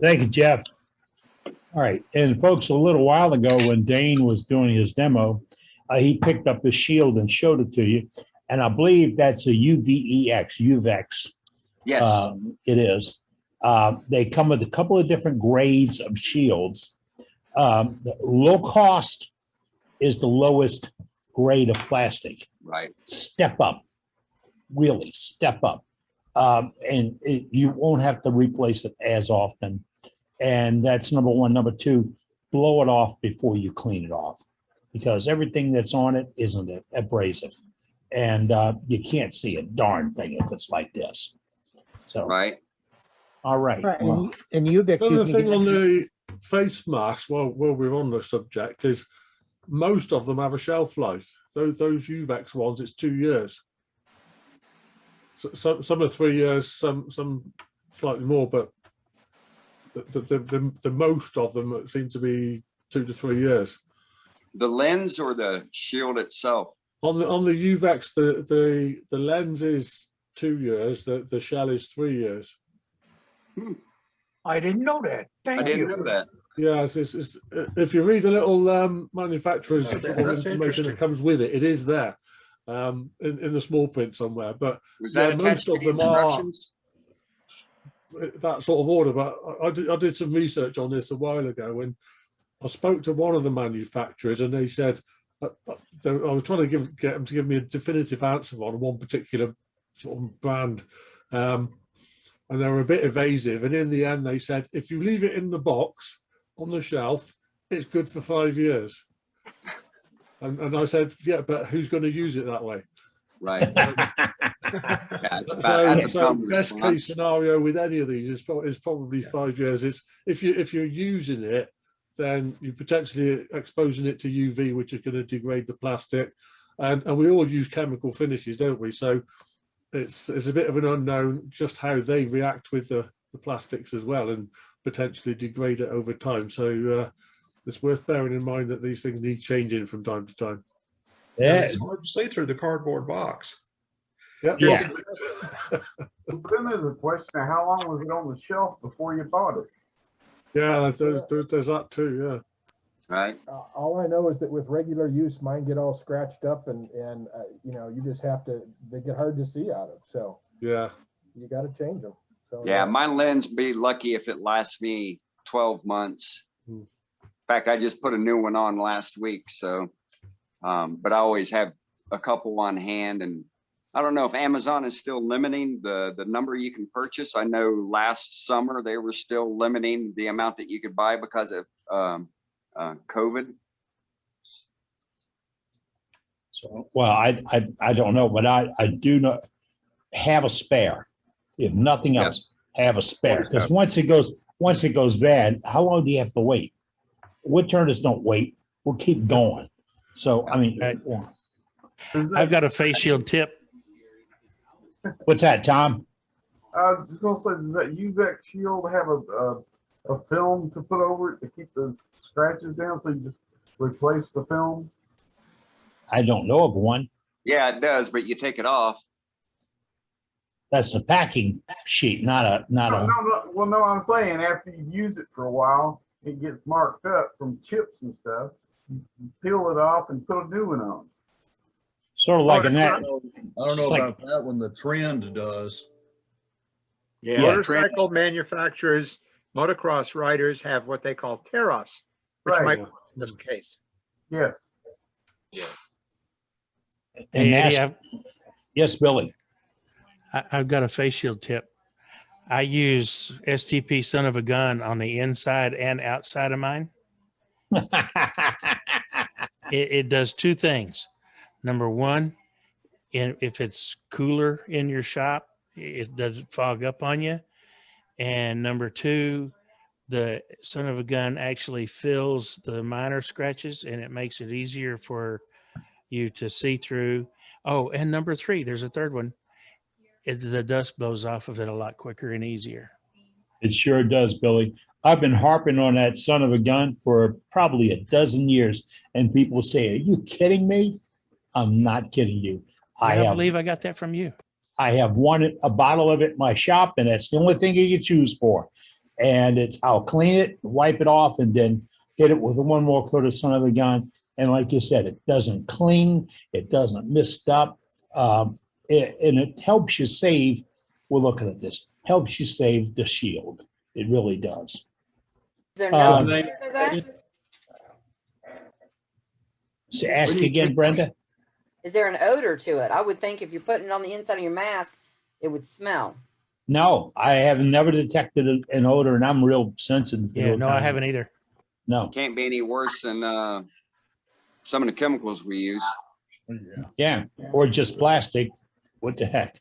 Thank you, Jeff. All right. And folks, a little while ago when Dane was doing his demo, he picked up his shield and showed it to you. And I believe that's a UVEX. Yes. It is. They come with a couple of different grades of shields. The low cost is the lowest grade of plastic. Right. Step up, really step up. You won't have to replace it as often. And that's number one. Number two, blow it off before you clean it off, because everything that's on it isn't abrasive. And you can't see a darn thing if it's like this. So, right. All right. Right, Well, and UVEX. The thing on the face mask, while we're on the subject, is most of them have a shelf life. Those UVEX ones, it's 2 years. So, some are 3 years, some slightly more, but the most of them seem to be 2 to 3 years. The lens or the shield itself? On the UVEX, the lens is 2 years. The shell is 3 years. I didn't know that. Thank I didn't you. know that. Yeah, it's, if you read the little manufacturer's sort of That's information interesting. that comes with it, it is there in the small print somewhere. But Was that most attached to of the them are instructions? that sort of order. But I did some research on this a while ago, and I spoke to one of the manufacturers, and they said I was trying to get them to give me a definitive answer on one particular sort of brand. And they were a bit evasive, and in the end they said, if you leave it in the box on the shelf, it's good for 5 years. And I said, yeah, but who's going to use it that way? Right. So best case scenario with any of these is probably 5 years. It's if you're using it, then you're potentially exposing it to UV, which is going to degrade the plastic. And we all use chemical finishes, don't we? So it's a bit of an unknown just how they react with the plastics as well, and potentially degrade it over time. So it's worth bearing in mind that these things need changing from time to time. yeah, It's hard to see through the cardboard box. Yep. Yeah. But then there's a question of how long was it on the shelf before you bought it? Yeah, there's that too. Yeah. Right. All I know is that with regular use, mine get all scratched up, and you know, you just have to. They get hard to see out of, so Yeah. you got to change them. So Yeah, my lens be lucky if it lasts me 12 months. Hmm. In fact, I just put a new one on last week. So, but I always have a couple on hand, and I don't know if Amazon is still limiting the number you can purchase. I know last summer they were still limiting the amount that you could buy because of COVID. So, well, I don't know, but I do not have a spare. If nothing Yep. else, have a spare. Always Because have. once it goes bad, how long do you have to wait? Wood turners don't wait. We'll keep going. So I mean, I've got a face shield tip. what's that, Tom? I was just gonna say, does that UVEX shield have a film to put over it to keep the scratches down, so you just replace the film? I don't know of one. Yeah, it does, but you take it off. That's a packing sheet, not a. No, well, no, I'm saying after you've used it for a while, it gets marked up from chips and stuff. You peel it off and put a new one on. Sort of like in that. I don't know about that one. The Trend does. Yeah, Motorcycle manufacturers, motocross riders have what they call tear-offs, which Right. might be in this case. Yes. And Hey, that's, yes, Billy. I've got a face shield tip. I use STP son of a gun on the inside and outside of mine. It does two things. Number one, if it's cooler in your shop, it doesn't fog up on you. And number two, the son of a gun actually fills the minor scratches, and it makes it easier for you to see through. Oh, and number three, there's a third one. The dust blows off of it a lot quicker and easier. It sure does, Billy. I've been harping on that son of a gun for probably a dozen years, and people say, "Are you kidding me?" I'm not kidding you. I believe I got that from you. I have a bottle of it in my shop, and that's the only thing you can choose for. And I'll clean it, wipe it off, and then hit it with one more coat of son of a gun. And like you said, it doesn't cling, it doesn't mist up. And it helps you save, we're looking at this, helps you save the shield. It really does. Is there no Um, odor to that? So ask again, Brenda. Is there an odor to it? I would think if you're putting it on the inside of your mask, it would smell. No, I have never detected an odor, and I'm real sensitive. to Yeah, those no, I kinds of- haven't either. No, Can't be any worse than some of the chemicals we use. yeah, or just plastic. What the heck?